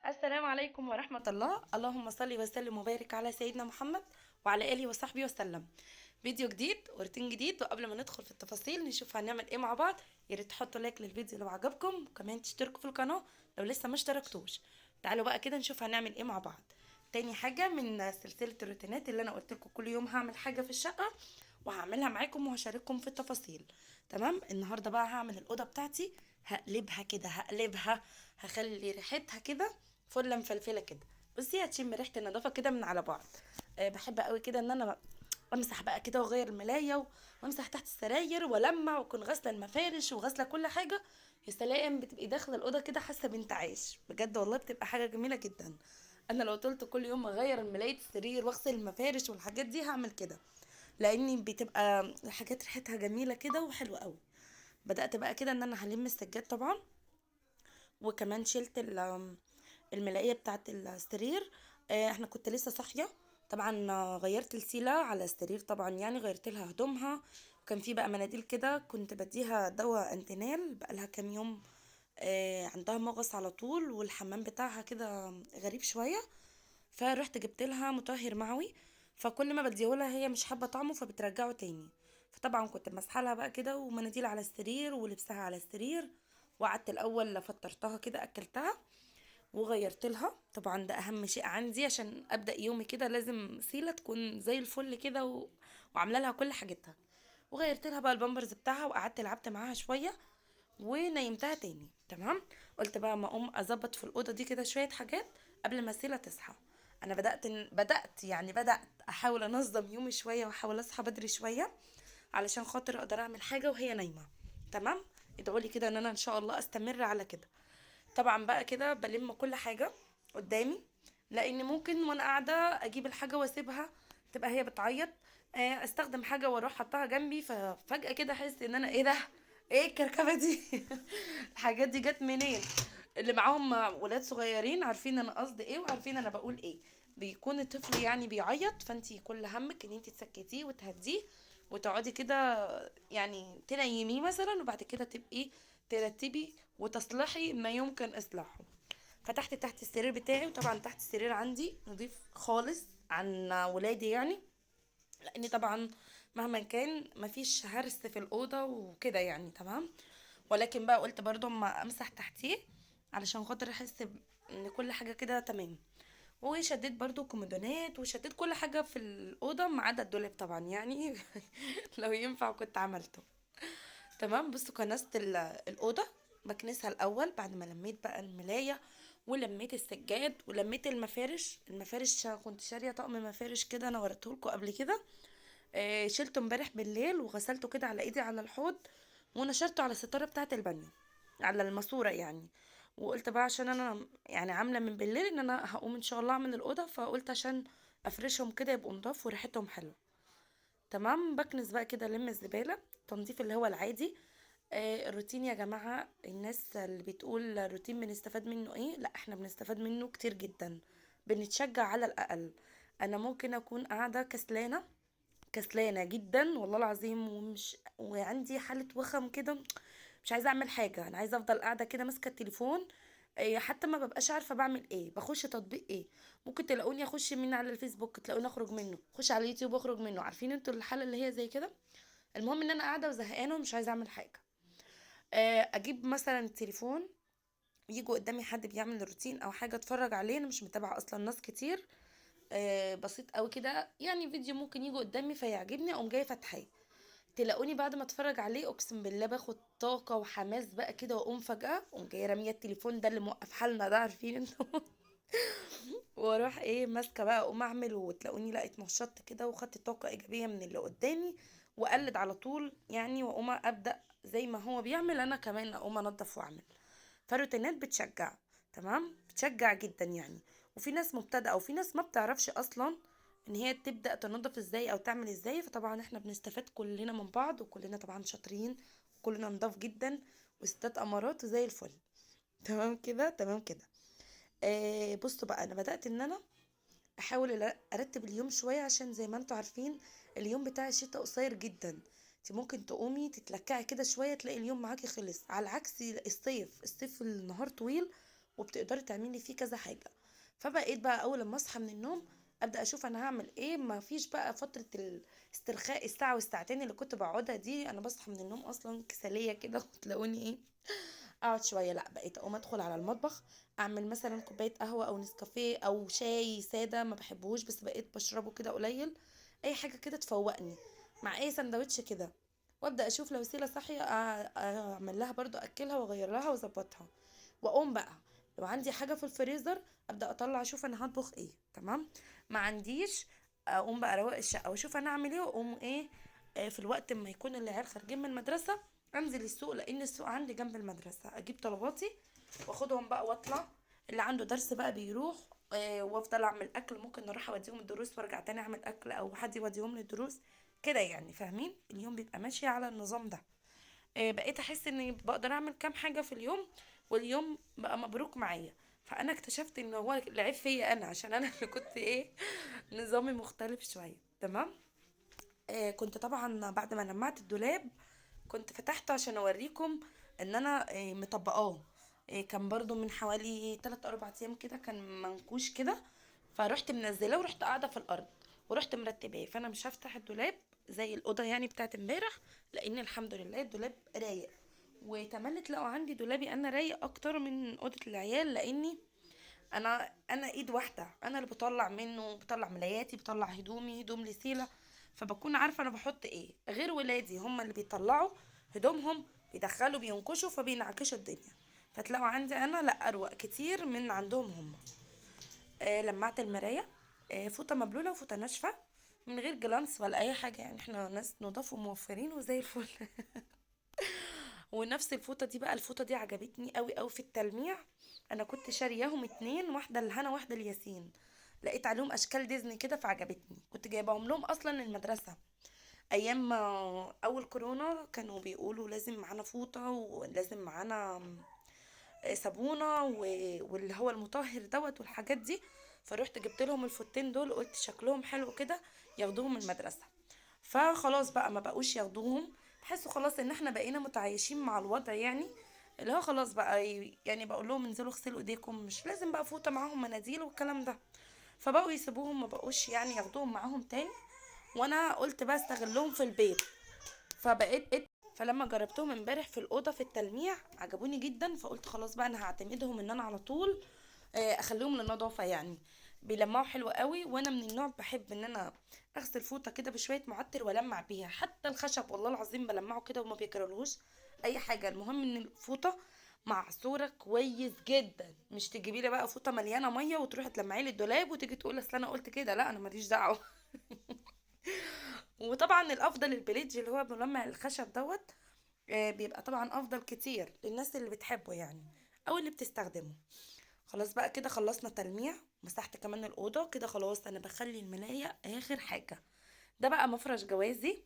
السلام عليكم ورحمة الله. اللهم صل وسلم وبارك على سيدنا محمد وعلى آله وصحبه وسلم. فيديو جديد وروتين جديد، وقبل ما ندخل في التفاصيل نشوف هنعمل ايه مع بعض. يا ريت تحطوا لايك للفيديو لو عجبكم، وكمان تشتركوا في القناة لو لسه ما اشتركتوش. تعالوا بقى كده نشوف هنعمل ايه مع بعض. تاني حاجة من سلسلة الروتينات اللي انا قلت لكم كل يوم هعمل حاجة في الشقة وهعملها معاكم وهشارككم في التفاصيل. تمام، النهارده بقى هعمل الأوضة بتاعتي، هقلبها كده هقلبها، هخلي ريحتها كده فله مفلفله كده. بصي هتشم ريحه النظافه كده من على بعض. بحب قوي كده ان انا امسح بقى كده واغير الملايه وامسح تحت السراير والمع واكون غاسله المفارش وغاسله كل حاجه. يا سلام، بتبقي داخله الاوضه كده حاسه بانتعاش بجد، والله بتبقى حاجه جميله جدا. انا لو طلت كل يوم اغير ملايه السرير واغسل المفارش والحاجات دي هعمل كده، لاني بتبقى حاجات ريحتها جميله كده وحلوه قوي. بدات بقى كده ان انا هلم السجاد طبعا، وكمان شلت الملاية بتاعت السرير. احنا كنت لسه صاحية طبعا. غيرت السيلة على السرير طبعا، يعني غيرت لها هدومها. وكان في بقى مناديل كده كنت بديها دواء انتينال بقى لها كام يوم. عندها مغص على طول، والحمام بتاعها كده غريب شوية، فرحت جبت لها مطهر معوي. فكل ما بديهولها هي مش حابة طعمه فبترجعه تاني. فطبعا كنت مسحه لها بقى كده، ومناديل على السرير ولبسها على السرير. وقعدت الاول فطرتها كده اكلتها، وغيرت لها طبعا. ده اهم شيء عندي عشان ابدا يومي كده، لازم سيله تكون زي الفل كده وعامله لها كل حاجتها. وغيرت لها بقى البامبرز بتاعها، وقعدت لعبت معاها شويه ونيمتها تاني. تمام، قلت بقى ما اقوم اظبط في الاوضه دي كده شويه حاجات قبل ما سيله تصحى. انا بدات احاول انظم يومي شويه واحاول اصحى بدري شويه علشان خاطر اقدر اعمل حاجه وهي نايمه. تمام، ادعوا لي كده ان انا ان شاء الله استمر على كده. طبعا بقى كده بلم كل حاجة قدامي، لان ممكن وانا قاعدة اجيب الحاجة واسيبها تبقى هي بتعيط. استخدم حاجة واروح حطها جنبي، ففجأة كده احس ان انا ايه ده، ايه الكركبة دي الحاجات دي جت منين؟ اللي معاهم ولاد صغيرين عارفين انا قصدي ايه وعارفين انا بقول ايه. بيكون الطفل يعني بيعيط، فانتي كل همك ان انتي تسكتيه وتهديه وتقعدي كده، يعني تنيميه مثلا، وبعد كده تبقي ترتبي وتصلحي ما يمكن اصلاحه. فتحت تحت السرير بتاعي، وطبعا تحت السرير عندي نضيف خالص عن ولادي يعني، لان طبعا مهما كان مفيش هرس في الاوضه وكده يعني. تمام، ولكن بقى قلت برضو اما امسح تحتيه علشان خاطر احس ان كل حاجه كده تمام. وشديت برضو كومودونات وشديت كل حاجه في الاوضه ما عدا الدولاب طبعا يعني لو ينفع كنت عملته. تمام، بصوا كنست الأوضة. بكنسها الأول بعد ما لميت بقى الملاية ولميت السجاد ولميت المفارش كنت شارية طقم مفارش كده، انا وريتهولكوا قبل كده. شلته امبارح بالليل وغسلته كده على ايدي على الحوض، ونشرته على الستارة بتاعة البانيو، على الماسورة يعني. وقلت بقى عشان انا يعني عاملة من بالليل ان انا هقوم ان شاء الله اعمل الأوضة، فقلت عشان افرشهم كده يبقوا نضاف وريحتهم حلوة. تمام، بكنس بقى كده الم الزبالة، التنظيف اللي هو العادي. الروتين يا جماعة، الناس اللي بتقول الروتين بنستفاد منه ايه، لا احنا بنستفاد منه كتير جدا، بنتشجع على الأقل. انا ممكن اكون قاعدة كسلانة، كسلانة جدا والله العظيم، وعندي حالة وخم كده، مش عايزة اعمل حاجة، انا عايزة افضل قاعدة كده ماسكة التليفون. حتى ما ببقاش عارفة بعمل ايه، بخش تطبيق ايه. ممكن تلاقوني اخش من على الفيسبوك، تلاقوني اخرج منه، اخش على اليوتيوب واخرج منه، عارفين انتوا الحالة اللي هي زي كده. المهم ان انا قاعدة وزهقانة ومش عايزة اعمل حاجة. اجيب مثلا التليفون، يجي قدامي حد بيعمل روتين او حاجه اتفرج عليه، انا مش متابعه اصلا ناس كتير. بسيط قوي كده يعني، فيديو ممكن يجي قدامي فيعجبني اقوم جايه فاتحاه. تلاقوني بعد ما اتفرج عليه اقسم بالله باخد طاقه وحماس بقى كده، واقوم فجاه اقوم جايه راميه التليفون ده اللي موقف حالنا ده، عارفين انتوا واروح ايه ماسكه بقى اقوم اعمل، وتلاقوني لا اتنشطت كده وخدت طاقه ايجابيه من اللي قدامي، واقلد على طول يعني، واقوم ابدا زي ما هو بيعمل انا كمان اقوم انضف واعمل. فالروتينات بتشجع، تمام، بتشجع جدا يعني. وفي ناس مبتدئه وفي ناس ما بتعرفش اصلا ان هي تبدا تنظف ازاي او تعمل ازاي، فطبعا احنا بنستفاد كلنا من بعض، وكلنا طبعا شاطرين، وكلنا نضاف جدا، وستات امارات وزي الفل. تمام كده تمام كده. بصوا بقى، انا بدات ان انا احاول ارتب اليوم شويه، عشان زي ما انتوا عارفين اليوم بتاع الشتاء قصير جدا. انت ممكن تقومي تتلكعي كده شويه تلاقي اليوم معاكي خلص، على عكس الصيف النهار طويل وبتقدري تعملي فيه كذا حاجه. فبقيت بقى اول لما اصحى من النوم ابدا اشوف انا هعمل ايه. ما فيش بقى فتره الاسترخاء الساعه والساعتين اللي كنت بقعدها دي. انا بصحى من النوم اصلا كسليه كده وتلاقوني ايه اقعد شويه. لا، بقيت اقوم ادخل على المطبخ، اعمل مثلا كوبايه قهوه او نسكافيه او شاي ساده، ما بحبهوش بس بقيت بشربه كده قليل. اي حاجه كده تفوقني مع اي سندوتش كده. وابدا اشوف لو وسيله صحيه اعمل لها برضو، اكلها واغير لها واظبطها. واقوم بقى لو عندي حاجه في الفريزر ابدا اطلع اشوف انا هطبخ ايه. تمام. ما عنديش، اقوم بقى اروق الشقه واشوف انا اعمل ايه واقوم ايه. في الوقت ما يكون العيال خارجين من المدرسه انزل السوق، لان السوق عندي جنب المدرسه، اجيب طلباتي واخدهم بقى واطلع. اللي عنده درس بقى بيروح. وافضل اعمل اكل، ممكن اروح اوديهم الدروس وارجع تاني اعمل اكل او حد يوديهم للدروس كده يعني. فاهمين؟ اليوم بيبقى ماشي على النظام ده. بقيت احس اني بقدر اعمل كام حاجه في اليوم واليوم بقى مبروك معايا. فانا اكتشفت ان هو العيب فيا انا، عشان انا اللي كنت ايه نظامي مختلف شويه. تمام. كنت طبعا بعد ما لمعت الدولاب كنت فتحته عشان اوريكم ان انا مطبقاه. كان برضو من حوالي 3 4 ايام كده، كان منكوش كده. فرحت منزلاه ورحت قاعده في الارض ورحت مرتباه. فانا مش هفتح الدولاب زي الاوضه يعني بتاعت امبارح، لان الحمد لله الدولاب رايق. وتملي تلاقوا عندي دولابي انا رايق اكتر من اوضه العيال، لاني انا ايد واحده، انا اللي بطلع منه، بطلع ملاياتي، بطلع هدومي، هدوم لسيله. فبكون عارفه انا بحط ايه. غير ولادي هم اللي بيطلعوا هدومهم، بيدخلوا بينكشوا فبينعكشوا الدنيا. فتلاقوا عندي انا لا اروق كتير من عندهم هم. لمعت المرايه. فوطه مبلوله وفوطه ناشفه، من غير جلانس ولا اي حاجه يعني. احنا ناس نضاف وموفرين وزي الفل. ونفس الفوطه دي بقى، الفوطه دي عجبتني قوي قوي في التلميع. انا كنت شارياهم اتنين، واحده لهنا واحده لياسين. لقيت عليهم اشكال ديزني كده فعجبتني، كنت جايباهم لهم اصلا المدرسه. ايام ما اول كورونا كانوا بيقولوا لازم معانا فوطه ولازم معانا صابونه واللي هو المطهر دوت والحاجات دي. فروحت جبت لهم الفوطين دول، قلت شكلهم حلو كده ياخدوهم المدرسه. فخلاص بقى ما بقوش ياخدوهم. بحسوا خلاص ان احنا بقينا متعايشين مع الوضع يعني. اللي هو خلاص بقى يعني بقول لهم انزلوا اغسلوا ايديكم، مش لازم بقى فوطه معاهم مناديل والكلام ده. فبقوا يسيبوهم، ما بقوش يعني ياخدوهم معاهم تاني. وانا قلت بقى استغلهم في البيت. فلما جربتهم امبارح في الاوضه في التلميع عجبوني جدا. فقلت خلاص بقى انا هعتمدهم ان انا على طول اخليهم للنظافه يعني. بيلمعوا حلو قوي. وانا من النوع بحب ان انا اغسل فوطه كده بشويه معطر والمع بيها. حتى الخشب والله العظيم بلمعه كده وما بيكررهوش اي حاجه. المهم ان الفوطه معصوره كويس جدا. مش تجيبي لي بقى فوطه مليانه ميه وتروحي تلمعي لي الدولاب وتيجي تقول اصل انا قلت كده. لا، انا ماليش دعوه. وطبعا الافضل البليدج اللي هو ملمع الخشب دوت. بيبقى طبعا افضل كتير للناس اللي بتحبه يعني، او اللي بتستخدمه. خلاص بقى كده خلصنا تلميع. مسحت كمان الأوضة كده خلاص. أنا بخلي الملاية آخر حاجة. ده بقى مفرش جوازي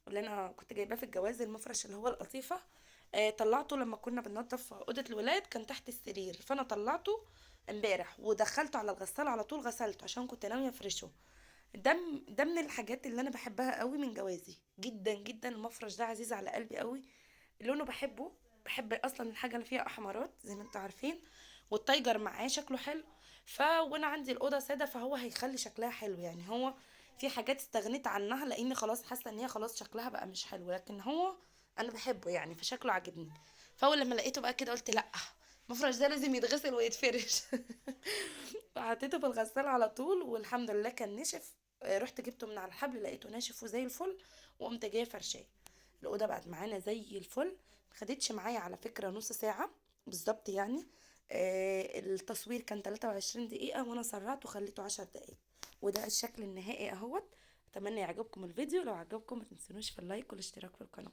اللي أنا كنت جايباه في الجواز، المفرش اللي هو القطيفة. طلعته لما كنا بننضف أوضة الولاد، كان تحت السرير. فأنا طلعته امبارح ودخلته على الغسالة على طول، غسلته عشان كنت ناوية افرشه. ده من الحاجات اللي انا بحبها قوي من جوازي جدا جدا. المفرش ده عزيز على قلبي قوي. لونه بحبه. بحب اصلا الحاجه اللي فيها احمرات زي ما انتوا عارفين. والتايجر معاه شكله حلو. وانا عندي الاوضه ساده فهو هيخلي شكلها حلو يعني. هو في حاجات استغنيت عنها لاني خلاص حاسه ان هي خلاص شكلها بقى مش حلو، لكن هو انا بحبه يعني فشكله عاجبني. فاول لما لقيته بقى كده قلت لا، المفرش ده لازم يتغسل ويتفرش. فحطيته في الغسالة على طول والحمد لله كان نشف. رحت جبته من على الحبل لقيته ناشف وزي الفل. وقمت جايه فرشاه. الأوضة بقت معانا زي الفل. مخدتش معايا على فكرة نص ساعة بالظبط يعني. التصوير كان 23 دقيقة وانا سرعت وخليته 10 دقايق. وده الشكل النهائي اهوت. اتمنى يعجبكم الفيديو. لو عجبكم ما تنسونوش في اللايك والاشتراك في القناة.